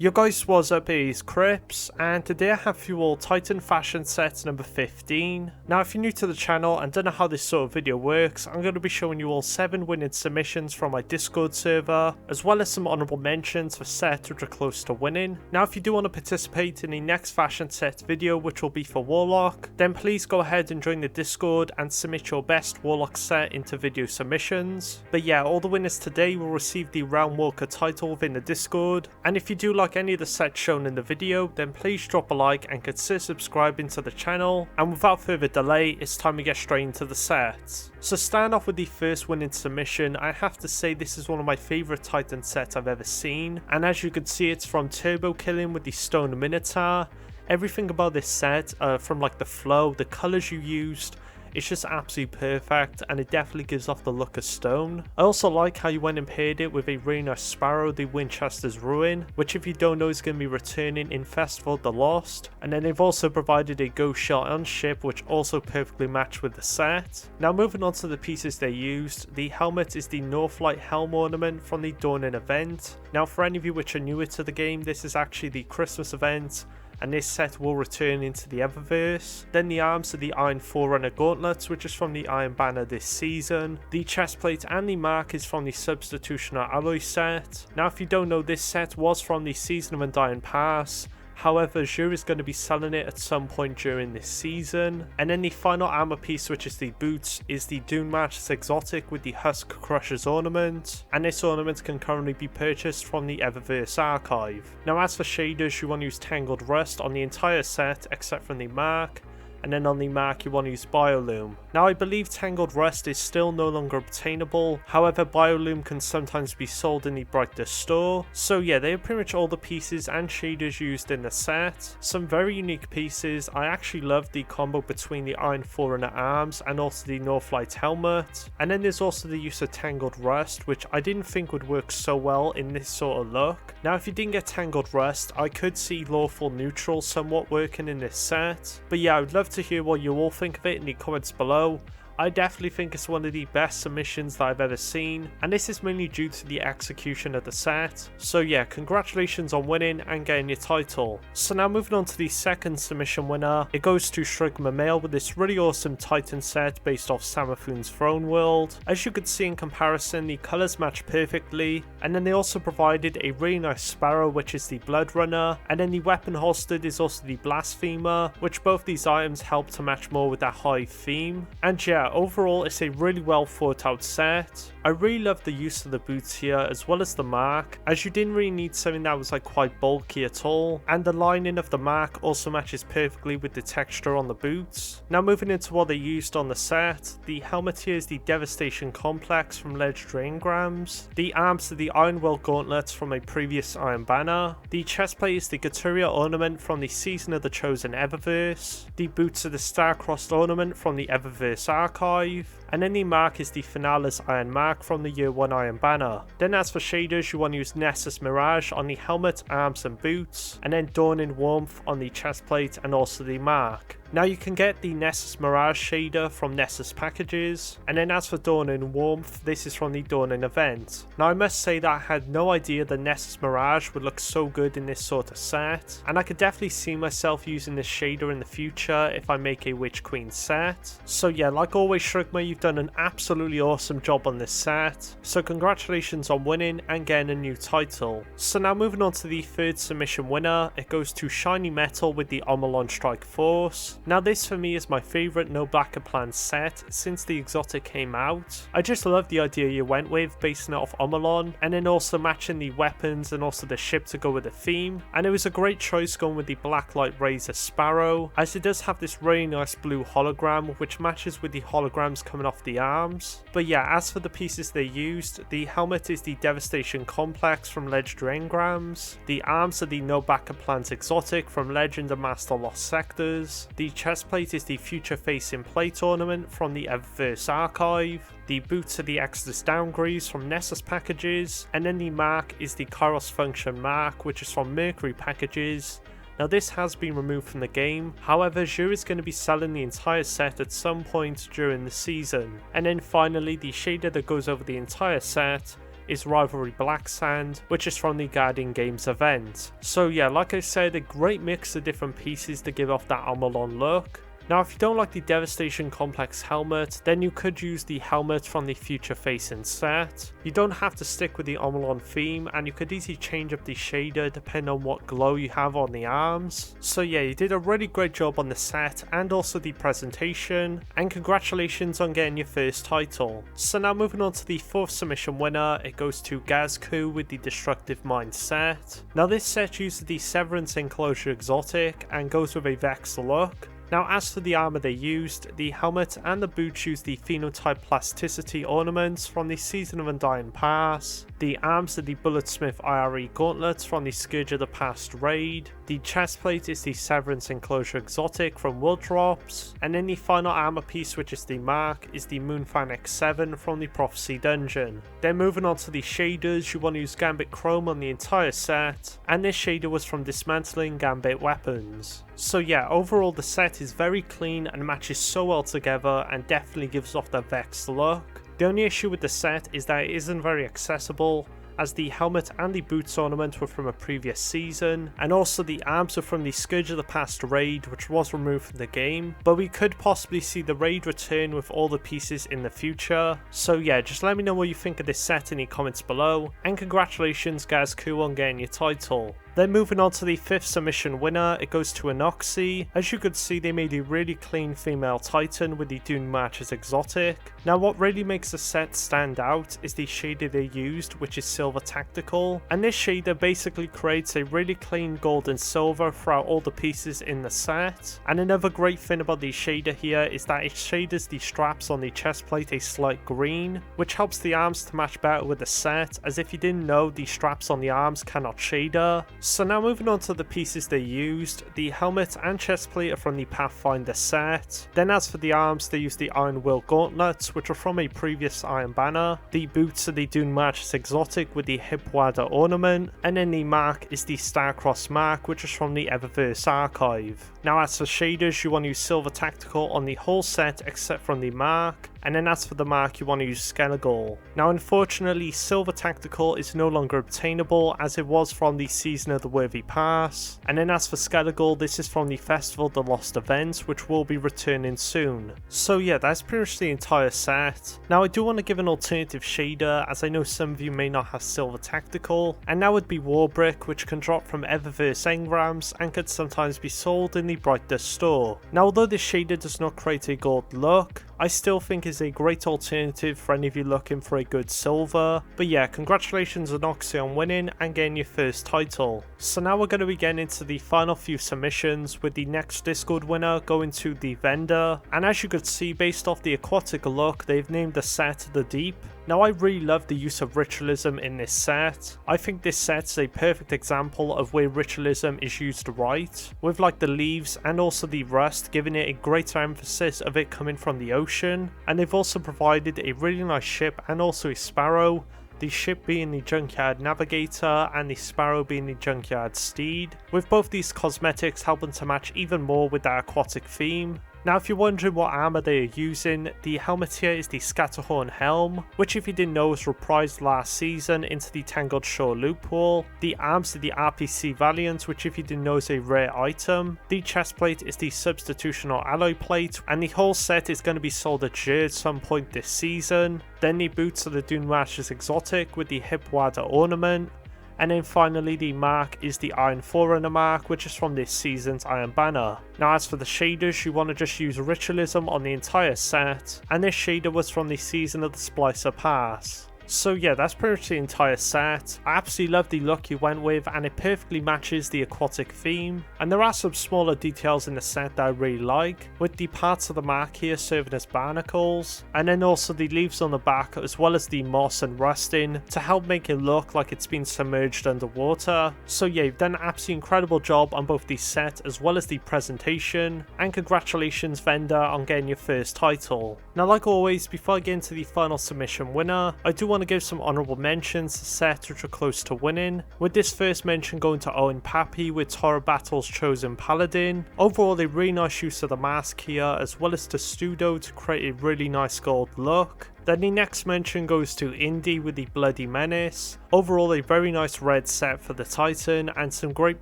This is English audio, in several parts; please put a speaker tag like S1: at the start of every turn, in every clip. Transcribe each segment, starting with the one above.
S1: Yo guys, what's up, it's Krypz, and today I have for you all Titan Fashion Set number 15. Now if you're new to the channel and don't know how this sort of video works, I'm going to be showing you all 7 winning submissions from my Discord server, as well as some honourable mentions for sets which are close to winning. Now if you do want to participate in the next Fashion Set video, which will be for Warlock, then please go ahead and join the Discord and submit your best Warlock set into video submissions. But yeah, all the winners today will receive the Realm Walker title within the Discord, and if you do like any of the sets shown in the video, then please drop a like and consider subscribing to the channel. And without further delay, it's time to get straight into the sets. So starting off with the first winning submission, I have to say this is one of my favourite Titan sets I've ever seen, and as you can see, it's from Turbo Killin with the Stone Minotaur. Everything about this set, from like the flow, the colours you used, it's just absolutely perfect, and it definitely gives off the look of stone. I also like how you went and paired it with a really nice Sparrow, the Winchester's Ruin, which if you don't know is going to be returning in Festival of the Lost. And then they've also provided a ghost shell on ship, which also perfectly matched with the set. Now moving on to the pieces they used, the helmet is the Northlight Helm ornament from the Dawning event. Now for any of you which are newer to the game, this is actually the Christmas event, and this set will return into the eververse. Then the arms are the Iron Forerunner gauntlets, which is from the Iron Banner this season. The chestplate and the mark is from the Substitutional alloy set. Now if you don't know, this set was from the Season of Undying Pass. However, Azure is going to be selling it at some point during this season. And then the final armor piece, which is the boots, is the Dune Match's exotic with the Husk Crusher's ornament. And this ornament can currently be purchased from the Eververse archive. Now as for shaders, you want to use Tangled Rust on the entire set except from the mark. And then on the mark you want to use Biolume. Now I believe Tangled Rust is still no longer obtainable, however Biolume can sometimes be sold in the Brighter store. So yeah, they are pretty much all the pieces and shaders used in the set. Some very unique pieces. I actually love the combo between the Iron Forerunner arms and also the Northlight helmet. And then there's also the use of Tangled Rust, which I didn't think would work so well in this sort of look. Now if you didn't get Tangled Rust, I could see Lawful Neutral somewhat working in this set. But yeah, I would love to hear what you all think of it in the comments below. I definitely think it's one of the best submissions that I've ever seen, and this is mainly due to the execution of the set. So yeah, congratulations on winning and getting your title. So now moving on to the second submission winner, it goes to Shrigma Male with this really awesome Titan set based off Samathun's Throne World. As you could see in comparison, the colours match perfectly, and then they also provided a really nice Sparrow, which is the Blood Runner, and then the weapon holstered is also the Blasphemer, which both these items help to match more with that high theme. And yeah, overall it's a really well thought out set. I really love the use of the boots here as well as the mark, as you didn't really need something that was like quite bulky at all, and the lining of the mark also matches perfectly with the texture on the boots. Now moving into what they used on the set, the helmet here is the Devastation Complex from Legendary Engrams, the arms are the Iron Will gauntlets from a previous Iron Banner, the chestplate is the Gaturia ornament from the Season of the Chosen Eververse, the boots are the Star-Crossed ornament from the Eververse archive, and then the mark is the Finale's Iron Mark from the Year 1 Iron Banner. Then as for shaders, you want to use Nessus Mirage on the helmet, arms and boots, and then Dawning Warmth on the chestplate and also the mark. Now you can get the Nessus Mirage shader from Nessus packages, and then as for Dawning Warmth, this is from the Dawning event. Now I must say that I had no idea the Nessus Mirage would look so good in this sort of set, and I could definitely see myself using this shader in the future if I make a Witch Queen set. So yeah, like always Shrigma, you've done an absolutely awesome job on this set, so congratulations on winning and getting a new title. So now moving on to the third submission winner, it goes to ShinnyMetal with the Omolon Strike Force. Now this for me is my favourite No Blacker Plan set since the exotic came out. I just love the idea you went with, basing it off Omolon, and then also matching the weapons and also the ship to go with the theme. And it was a great choice going with the Blacklight Razor Sparrow, as it does have this really nice blue hologram which matches with the holograms coming off the arms. But yeah, as for the pieces they used, the helmet is the Devastation Complex from Legendary Engrams, the arms are the No Blacker Plans exotic from Legend of Master Lost Sectors, the chestplate is the Future Facing Plate ornament from the Eververse archive, the boots are the Exodus Downgreaves from Nessus packages, and then the mark is the Kairos Function mark, which is from Mercury packages. Now this has been removed from the game, however Azure is going to be selling the entire set at some point during the season. And then finally the shader that goes over the entire set is Rivalry Black Sand, which is from the Guardian Games event. So yeah, like I said, a great mix of different pieces to give off that Armelon look. Now if you don't like the Devastation Complex helmet, then you could use the helmet from the Future Facing set. You don't have to stick with the Armelon theme, and you could easily change up the shader depending on what glow you have on the arms. So yeah, you did a really great job on the set and also the presentation, and congratulations on getting your first title. So now moving on to the 4th submission winner, it goes to GazKew with the Destructive Mind set. Now this set uses the Severance Enclosure exotic and goes with a Vex look. Now as for the armor they used, the helmet and the boots use the Phenotype Plasticity ornaments from the Season of Undying Pass. The arms are the Bulletsmith IRE gauntlets from the Scourge of the Past raid. The chestplate is the Severance Enclosure exotic from World Drops. And then the final armor piece, which is the mark, is the Moonfang X7 from the Prophecy dungeon. Then moving on to the shaders, you want to use Gambit Chrome on the entire set, and this shader was from Dismantling Gambit Weapons. So yeah, overall the set is very clean and matches so well together and definitely gives off the Vex look. The only issue with the set is that it isn't very accessible, as the helmet and the boots ornament were from a previous season, and also the arms are from the Scourge of the Past raid, which was removed from the game, but we could possibly see the raid return with all the pieces in the future. So yeah, just let me know what you think of this set in the comments below, and congratulations GazKew on getting your title. Then moving on to the 5th submission winner, it goes to Eunoxi. As you could see, they made a really clean female titan with the Dune Marches exotic. Now what really makes the set stand out is the shader they used, which is Silver Tactical, and this shader basically creates a really clean gold and silver throughout all the pieces in the set. And another great thing about the shader here is that it shaders the straps on the chestplate a slight green, which helps the arms to match better with the set, as if you didn't know, the straps on the arms cannot shader. So now moving on to the pieces they used, the helmet and chestplate are from the Pathfinder set. Then as for the arms, they used the Iron Will gauntlets, which are from a previous Iron Banner. The boots are the Dune Marches exotic with the Hipwada ornament, and then the mark is the Starcross mark, which is from the Eververse archive. Now as for shaders, you want to use Silver Tactical on the whole set except from the mark. And then as for the mark, you want to use Skelegal. Now unfortunately, Silver Tactical is no longer obtainable, as it was from the Season of the Worthy Pass. And then as for Skelegal, this is from the Festival of the Lost events, which will be returning soon. So yeah, that's pretty much the entire set. Now I do want to give an alternative shader, as I know some of you may not have Silver Tactical, and that would be Warbrick, which can drop from Eververse engrams and could sometimes be sold in the Bright Dust store. Now although this shader does not create a gold look, I still think is a great alternative for any of you looking for a good silver. But yeah, congratulations Eunoxi on winning and getting your first title. So now we're going to be getting into the final few submissions, with the next Discord winner going to the vendor. And as you could see, based off the aquatic look, they've named the set The Deep. Now I really love the use of ritualism in this set. I think this set is a perfect example of where ritualism is used right, with like the leaves and also the rust giving it a greater emphasis of it coming from the ocean. And they've also provided a really nice ship and also a sparrow, the ship being the Junkyard Navigator and the sparrow being the Junkyard Steed, with both these cosmetics helping to match even more with that aquatic theme. Now if you're wondering what armor they are using, the helmet here is the Scatterhorn Helm, which if you didn't know was reprised last season into the Tangled Shore loophole. The arms are the RPC Valiant, which if you didn't know is a rare item. The chestplate is the Substitutional Alloy Plate, and the whole set is going to be sold at GazKew at some point this season. Then the boots are the Dune Marches exotic with the Hipwada ornament. And then finally the mark is the Iron Forerunner mark, which is from this season's Iron Banner. Now as for the shaders, you want to just use Ritualism on the entire set, and this shader was from the Season of the Splicer Pass. So yeah, that's pretty much the entire set. I absolutely love the look you went with, and it perfectly matches the aquatic theme. And there are some smaller details in the set that I really like, with the parts of the mark here serving as barnacles, and then also the leaves on the back as well as the moss and rusting to help make it look like it's been submerged underwater. So yeah, you've done an absolutely incredible job on both the set as well as the presentation, and congratulations vendor on getting your first title. Now like always, before I get into the final submission winner, I do want to give some honourable mentions to sets which are close to winning, with this first mention going to Owen Pappy with Torah Battle's Chosen Paladin. Overall a really nice use of the mask here, as well as to Studo to create a really nice gold look. Then the next mention goes to Indy with the Bloody Menace. Overall a very nice red set for the Titan and some great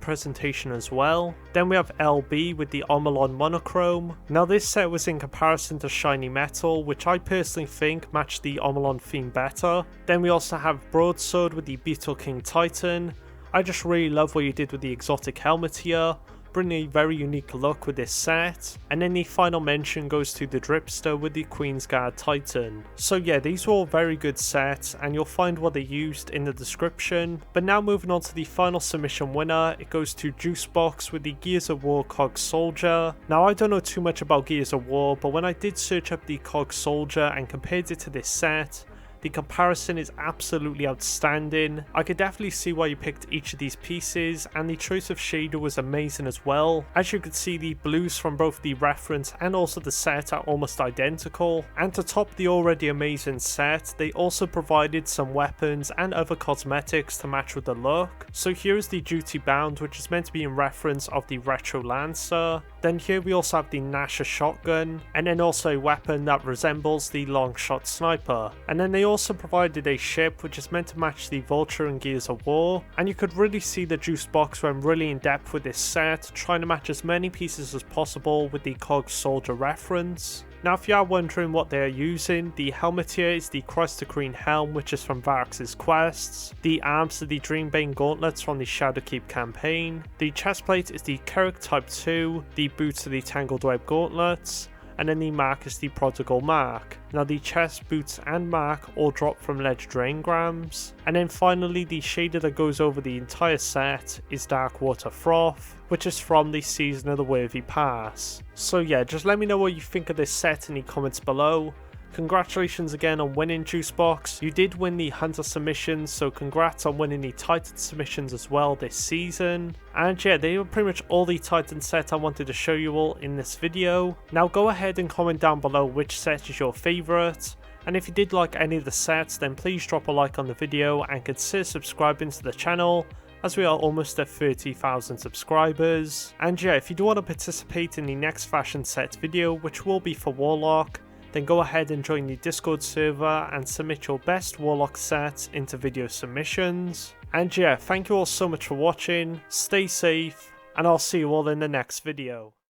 S1: presentation as well. Then we have LB with the Omolon Monochrome. Now this set was in comparison to ShinnyMetal, which I personally think matched the Omolon theme better. Then we also have Broadsword with the Beetle King Titan. I just really love what you did with the exotic helmet here, bringing a very unique look with this set. And then the final mention goes to the Dripster with the Queensguard Titan. So yeah, these were all very good sets and you'll find what they used in the description. But now moving on to the final submission winner, it goes to Juicebox with the Gears of War Cog Soldier. Now I don't know too much about Gears of War, but when I did search up the Cog Soldier and compared it to this set, the comparison is absolutely outstanding. I could definitely see why you picked each of these pieces, and the choice of shader was amazing as well. As you could see, the blues from both the reference and also the set are almost identical. And to top the already amazing set, they also provided some weapons and other cosmetics to match with the look. So here is the Duty Bound, which is meant to be in reference of the Retro Lancer. Then here we also have the Nasher shotgun, and then also a weapon that resembles the long shot sniper. And then they also provided a ship which is meant to match the Vulture in Gears of War, and you could really see the Juicebox went really in depth with this set, trying to match as many pieces as possible with the Cog Soldier reference. Now if you are wondering what they are using, the helmet here is the Christ the Green Helm, which is from Varix's quests. The arms are the Dreambane gauntlets from the Shadowkeep campaign. The chestplate is the Kerrick Type 2, the boots are the Tangled Web gauntlets, and then the mark is the Prodigal Mark. Now the chest, boots and mark all drop from legendary engrams. And then finally the shader that goes over the entire set is Darkwater Froth, which is from the Season of the Worthy Pass. So yeah, just let me know what you think of this set in the comments below. Congratulations again on winning Juicebox. You did win the Hunter submissions, so congrats on winning the Titan submissions as well this season. And yeah, they were pretty much all the Titan sets I wanted to show you all in this video. Now go ahead and comment down below which set is your favourite. And if you did like any of the sets, then please drop a like on the video and consider subscribing to the channel, as we are almost at 30,000 subscribers. And yeah, if you do want to participate in the next fashion set video, which will be for Warlock, then go ahead and join the Discord server and submit your best Warlock sets into video submissions. And yeah, thank you all so much for watching, stay safe, and I'll see you all in the next video.